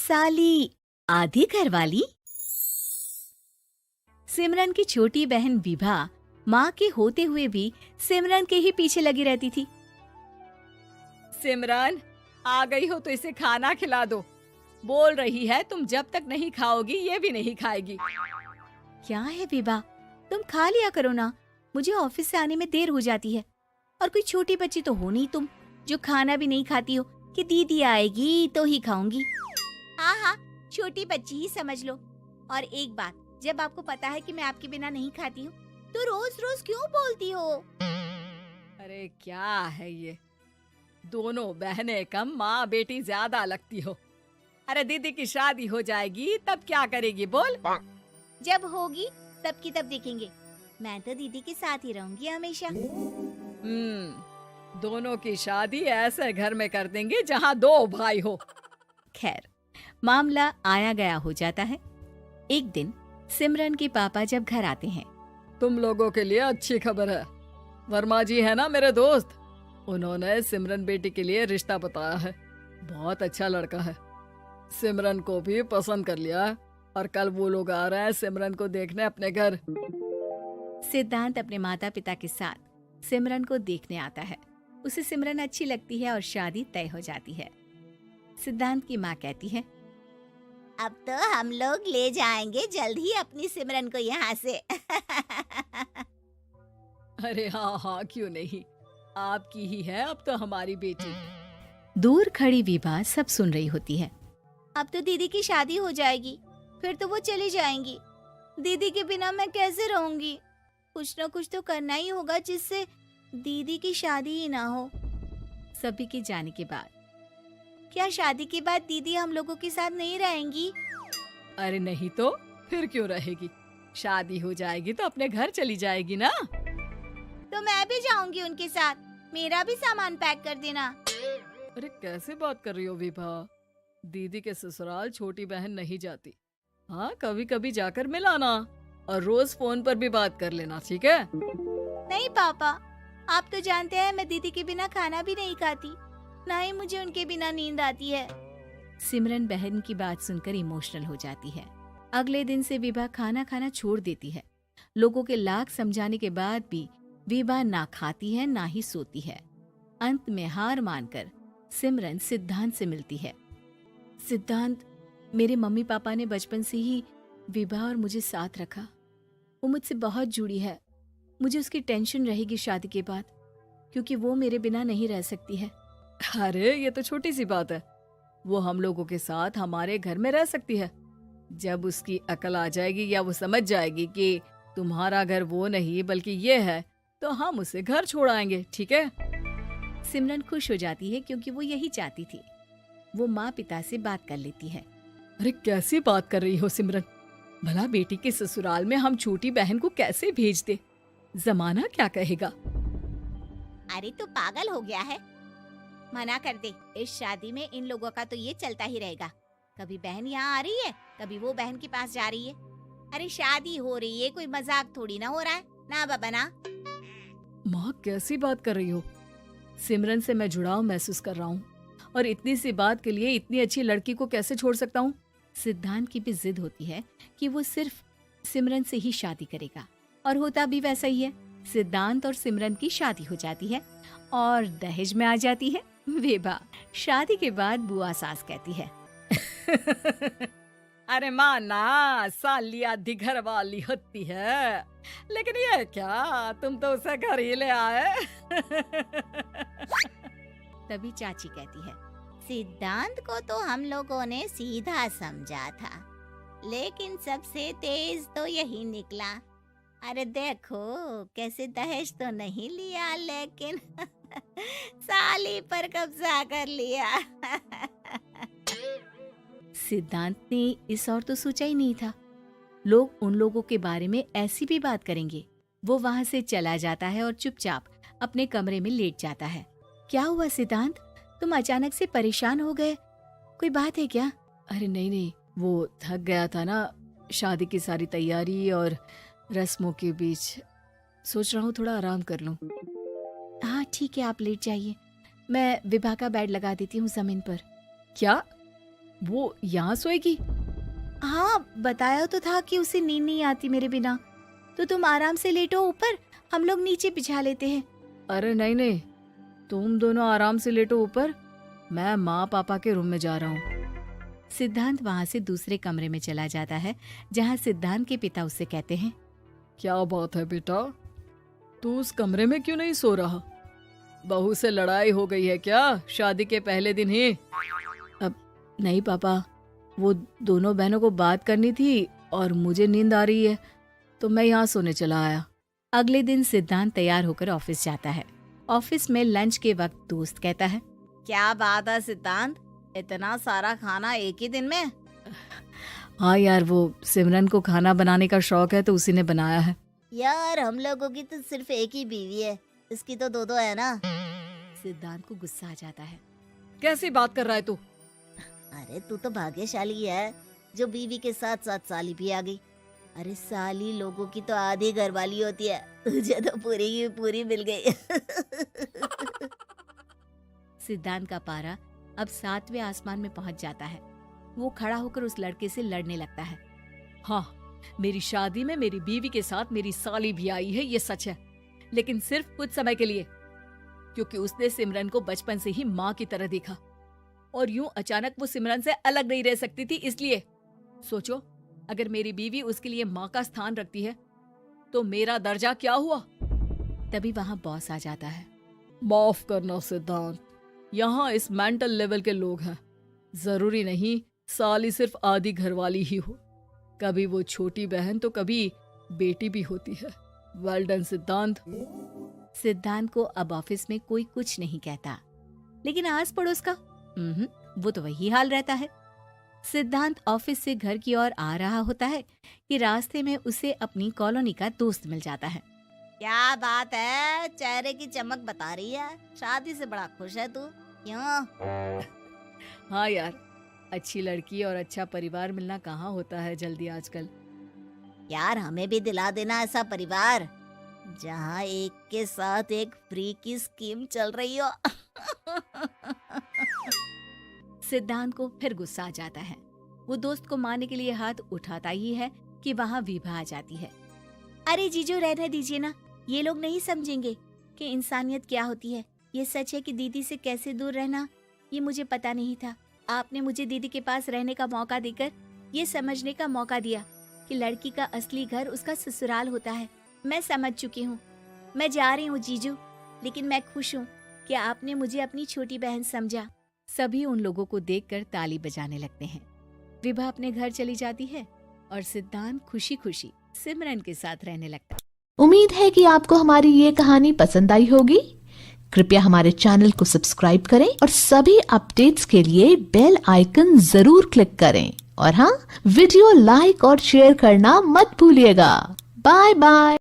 साली आधी घरवाली। सिमरन की छोटी बहन विभा माँ के होते हुए भी सिमरन के ही पीछे लगी रहती थी। सिमरन, आ गई हो तो इसे खाना खिला दो। बोल रही है तुम जब तक नहीं खाओगी ये भी नहीं खाएगी। क्या है विभा, तुम खा लिया करो ना, मुझे ऑफिस से आने में देर हो जाती है। और कोई छोटी बच्ची तो हो नहीं तुम जो खाना भी नहीं खाती हो कि दीदी आएगी तो ही खाऊंगी। हाँ हाँ, छोटी बच्ची ही समझ लो। और एक बात, जब आपको पता है कि मैं आपके बिना नहीं खाती हूँ तो रोज रोज क्यों बोलती हो? अरे क्या है ये, दोनों बहनें कम माँ बेटी ज्यादा लगती हो। अरे दीदी की शादी हो जाएगी तब क्या करेगी बोल? जब होगी तब की तब देखेंगे। मैं तो दीदी के साथ ही रहूंगी हमेशा। दोनों की शादी ऐसे घर में कर देंगे जहाँ दो भाई हो। खैर, मामला आया गया हो जाता है। एक दिन सिमरन के पापा जब घर आते हैं। तुम लोगों के लिए अच्छी खबर है। वर्मा जी है ना मेरे दोस्त, उन्होंने सिमरन बेटी के लिए रिश्ता बताया है। बहुत अच्छा लड़का है, सिमरन को भी पसंद कर लिया है और कल वो लोग आ रहे हैं सिमरन को देखने अपने घर। सिद्धांत अपने माता पिता के साथ सिमरन को देखने आता है। उसे सिमरन अच्छी लगती है और शादी तय हो जाती है। सिद्धांत की माँ कहती है, अब तो हम लोग ले जाएंगे जल्द ही अपनी सिमरन को यहाँ से। अरे हाँ हाँ, क्यों नहीं, आपकी ही है अब तो हमारी बेटी। दूर खड़ी विभा सब सुन रही होती है। अब तो दीदी की शादी हो जाएगी, फिर तो वो चली जाएंगी। दीदी के बिना मैं कैसे रहूंगी? कुछ न कुछ तो करना ही होगा जिससे दीदी की शादी ही ना हो। सभी के जाने के बाद क्या शादी के बाद दीदी हम लोगों के साथ नहीं रहेंगी? अरे नहीं तो फिर क्यों रहेगी, शादी हो जाएगी तो अपने घर चली जाएगी ना। तो मैं भी जाऊंगी उनके साथ, मेरा भी सामान पैक कर देना। अरे कैसे बात कर रही हो विभा, दीदी के ससुराल छोटी बहन नहीं जाती। हाँ, कभी कभी जाकर मिलाना और रोज फोन पर भी बात कर लेना, ठीक है? नहीं पापा, आप तो जानते हैं मैं दीदी के बिना खाना भी नहीं खाती, ना ही मुझे उनके बिना नींद आती है। सिमरन बहन की बात सुनकर इमोशनल हो जाती है। अगले दिन से विभा खाना खाना छोड़ देती है। लोगों के लाख समझाने के बाद भी विभा ना खाती है ना ही सोती है। अंत में हार मानकर सिमरन सिद्धांत से मिलती है। सिद्धांत, मेरे मम्मी पापा ने बचपन से ही विभा और मुझे साथ रखा। वो मुझसे बहुत जुड़ी है। मुझे उसकी टेंशन रहेगी शादी के बाद, क्योंकि वो मेरे बिना नहीं रह सकती है। अरे ये तो छोटी सी बात है, वो हम लोगों के साथ हमारे घर में रह सकती है। जब उसकी अकल आ जाएगी या वो समझ जाएगी कि तुम्हारा घर वो नहीं बल्कि ये है, तो हम उसे घर छोड़ आएंगे, ठीक है? सिमरन खुश हो जाती है क्योंकि वो यही चाहती थी। वो माँ पिता से बात कर लेती है। अरे कैसी बात कर रही हो सिमरन, भला बेटी के ससुराल में हम छोटी बहन को कैसे भेज दे? जमाना क्या कहेगा? अरे तू पागल हो गया है, मना कर दे। इस शादी में इन लोगों का तो ये चलता ही रहेगा। कभी बहन यहाँ आ रही है, कभी वो बहन के पास जा रही है। अरे शादी हो रही है, कोई मजाक थोड़ी ना हो रहा है ना बाबा ना। माँ कैसी बात कर रही हो? सिमरन से मैं जुड़ाव महसूस कर रहा हूँ और इतनी सी बात के लिए इतनी अच्छी लड़की को कैसे छोड़ सकता हूँ? सिद्धांत की भी जिद होती है कि वो सिर्फ सिमरन से ही शादी करेगा, और होता भी वैसा ही है। सिद्धांत और सिमरन की शादी हो जाती है और दहेज में आ जाती है विभा। शादी के बाद बुआ सास कहती है, अरे माँ ना, साली आधी घर वाली होती है, लेकिन ये क्या, तुम तो उसे घर ही ले आए। तभी चाची कहती है, सिद्धांत को तो हम लोगों ने सीधा समझा था, लेकिन सबसे तेज तो यही निकला। अरे देखो कैसे दहेज तो नहीं लिया, लेकिन साली पर कब्जा कर लिया। सिद्धांत ने इस और तो सोचा ही नहीं था, लोग उन लोगों के बारे में ऐसी भी बात करेंगे। वो वहाँ से चला जाता है और चुपचाप अपने कमरे में लेट जाता है। क्या हुआ सिद्धांत, तुम अचानक से परेशान हो गए, कोई बात है क्या? अरे नहीं, वो थक गया था ना, शादी की सारी तैयारी और रस्मों के बीच, सोच रहा हूँ थोड़ा आराम कर लूं। हाँ ठीक है, आप लेट जाइए, मैं विभा का बेड लगा देती हूँ जमीन पर। क्या वो यहाँ सोएगी? हाँ, बताया तो था कि उसे नींद नहीं आती मेरे बिना। तो तुम आराम से लेटो ऊपर, हम लोग नीचे बिछा लेते हैं। अरे नहीं नहीं, तुम दोनों आराम से लेटो ऊपर, मैं माँ पापा के रूम में जा रहा हूँ। सिद्धांत वहाँ से दूसरे कमरे में चला जाता है, जहाँ सिद्धांत के पिता उससे कहते हैं, क्या बात है बेटा, तू उस कमरे में क्यों नहीं सो रहा? बहू से लड़ाई हो गई है क्या शादी के पहले दिन ही? अब नहीं पापा, वो दोनों बहनों को बात करनी थी और मुझे नींद आ रही है, तो मैं यहाँ सोने चला आया। अगले दिन सिद्धांत तैयार होकर ऑफिस जाता है। ऑफिस में लंच के वक्त दोस्त कहता है, क्या बात है सिद्धांत, इतना सारा खाना एक ही दिन में? हाँ यार, वो सिमरन को खाना बनाने का शौक है तो उसी ने बनाया है। यार हम लोगों की तो सिर्फ एक ही बीवी है, इसकी तो दो है ना। सिद्धांत को गुस्सा आ जाता है। कैसी बात कर रहा है तू? अरे तू तो भाग्यशाली है जो बीवी के साथ साथ साली भी आ गई। अरे साली लोगों की तो आधी घरवाली होती है, तुझे तो पूरी की पूरी मिल गई। सिद्धांत का पारा अब 7वें आसमान में पहुंच जाता है। वो खड़ा होकर उस लड़के से लड़ने लगता है। हाँ, मेरी शादी में मेरी बीवी के साथ मेरी साली भी आई है, ये सच है, लेकिन सिर्फ कुछ समय के लिए, क्योंकि उसने सिमरन को बचपन से ही माँ की तरह देखा और यूं अचानक वो सिमरन से अलग नहीं रह सकती थी। इसलिए सोचो, अगर मेरी बीवी उसके लिए माँ का स्थान रखती है तो मेरा दर्जा क्या हुआ? तभी वहाँ बॉस आ जाता है। माफ करना सिद्धांत, यहाँ इस मेंटल लेवल के लोग हैं। जरूरी नहीं साली सिर्फ आधी घरवाली ही हो, कभी वो छोटी बहन तो कभी बेटी भी होती है। वेल डन सिद्धांत। सिद्धांत को अब ऑफिस में कोई कुछ नहीं कहता, लेकिन आस पड़ोस का वो तो वही हाल रहता है। सिद्धांत ऑफिस से घर की ओर आ रहा होता है कि रास्ते में उसे अपनी कॉलोनी का दोस्त मिल जाता है। क्या बात है, चेहरे की चमक बता रही है, शादी से बड़ा खुश है तू, क्यों? हाँ यार, अच्छी लड़की और अच्छा परिवार मिलना कहाँ होता है जल्दी आजकल। यार हमें भी दिला देना ऐसा परिवार जहाँ एक के साथ एक फ्री की स्कीम चल रही हो। सिद्धांत को फिर गुस्सा आ जाता है। वो दोस्त को मारने के लिए हाथ उठाता ही है कि वहाँ विभा आ जाती है। अरे जीजू, रहने दीजिए ना, ये लोग नहीं समझेंगे कि इंसानियत क्या होती है। ये सच है कि दीदी से कैसे दूर रहना, ये मुझे पता नहीं था। आपने मुझे दीदी के पास रहने का मौका देकर ये समझने का मौका दिया कि लड़की का असली घर उसका ससुराल होता है। मैं समझ चुकी हूँ, मैं जा रही हूँ जीजू, लेकिन मैं खुश हूँ कि आपने मुझे अपनी छोटी बहन समझा। सभी उन लोगों को देखकर ताली बजाने लगते हैं। विभा अपने घर चली जाती है और सिद्धांत खुशी खुशी सिमरन के साथ रहने लगता है। उम्मीद है कि आपको हमारी ये कहानी पसंद आई होगी। कृपया हमारे चैनल को सब्सक्राइब करें और सभी अपडेट्स के लिए बेल आइकन जरूर क्लिक करें। और हाँ, वीडियो लाइक और शेयर करना मत भूलिएगा। Bye bye.